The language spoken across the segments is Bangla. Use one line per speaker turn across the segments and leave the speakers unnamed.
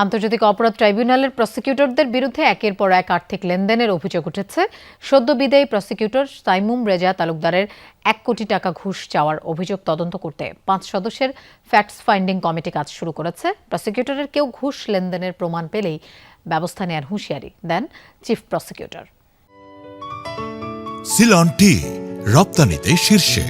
আন্তর্জাতিক অপরাধ ট্রাইব্যুনালের প্রসিকিউটরদের বিরুদ্ধে একের পর এক আর্থিক লেনদেনের অভিযোগ উঠেছে। সদ্য বিদায়ী প্রসিকিউটর সাইমুম রেজা তালুকদারের 1 কোটি টাকা ঘুষ চাওয়ার অভিযোগ তদন্ত করতে 5 সদস্যের ফ্যাক্টস ফাইন্ডিং কমিটি কাজ শুরু করেছে। প্রসিকিউটরের কেউ ঘুষ লেনদেনের প্রমাণ পেলেই ব্যবস্থা নেয়ার হুঁশিয়ারি দেন চিফ প্রসিকিউটর।
সিলন টি রপ্তানিতে শীর্ষে।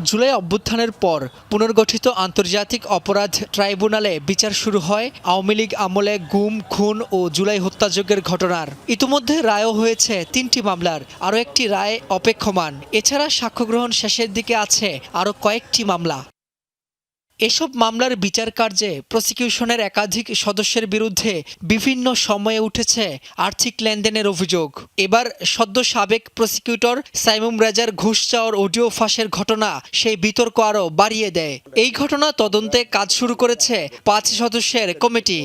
জুলাই অভ্যুত্থানের পর পুনর্গঠিত আন্তর্জাতিক অপরাধ ট্রাইব্যুনালে বিচার শুরু হয় আওয়ামী লীগ আমলে গুম, খুন ও জুলাই হত্যাযজ্ঞের ঘটনার। ইতিমধ্যে রায়ও হয়েছে 3টি মামলার, আরও একটি রায় অপেক্ষমান। এছাড়া সাক্ষ্য গ্রহণ শেষের দিকে আছে আরও কয়েকটি মামলা। এসব মামলার বিচার কার্যে প্রসিকিউশনের একাধিক সদস্যের বিরুদ্ধে বিভিন্ন সময়ে উঠেছে আর্থিক লেনদেনের অভিযোগ। এবার সদ্য সাবেক প্রসিকিউটর সাইমুম রেজার ঘুষ চাওয়ার অডিও ফাঁসের ঘটনা সেই বিতর্ক আরও বাড়িয়ে দেয়। এই ঘটনা তদন্তে কাজ শুরু করেছে 5 সদস্যের কমিটি।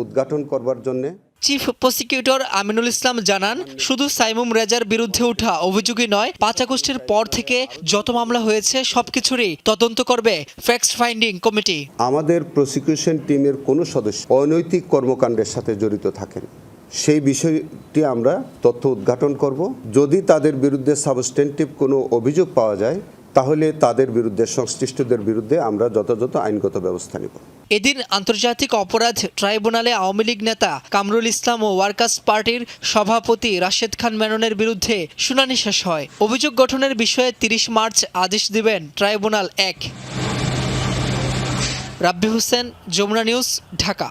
উদ্ঘাটন করবার জন্য
চিফ প্রসিকিউটর আমিনুল ইসলাম জানান, শুধু সাইমুম রেজার বিরুদ্ধে ওঠা অভিযোগই নয়, 5 আগস্টের পর থেকে যত মামলা হয়েছে সবকিছুরই তদন্ত করবে ফ্যাক্টস ফাইন্ডিং কমিটি।
আমাদের প্রসিকিউশন টিমের কোনো সদস্য অনৈতিক কর্মকাণ্ডের সাথে জড়িত থাকেন, সেই বিষয়টি আমরা তথ্য উদ্ঘাটন করব। যদি তাদের বিরুদ্ধে সাবস্টেন্টিভ কোনো অভিযোগ পাওয়া যায় তাহলে তাদের বিরুদ্ধে, সংশ্লিষ্টদের বিরুদ্ধে আমরা যথাযথ আইনগত ব্যবস্থা নেব।
এদিন আন্তর্জাতিক অপরাধ ট্রাইব্যুনালে আওয়ামী লীগ নেতা কামরুল ইসলাম ও ওয়ার্কার্স পার্টির সভাপতি রাশেদ খান মেননের বিরুদ্ধে শুনানি শেষ হয়। অভিযোগ গঠনের বিষয়ে 30 মার্চ আদেশ দিবেন ট্রাইব্যুনাল 1। রাব্বি হোসেন, যমুনা নিউজ, ঢাকা।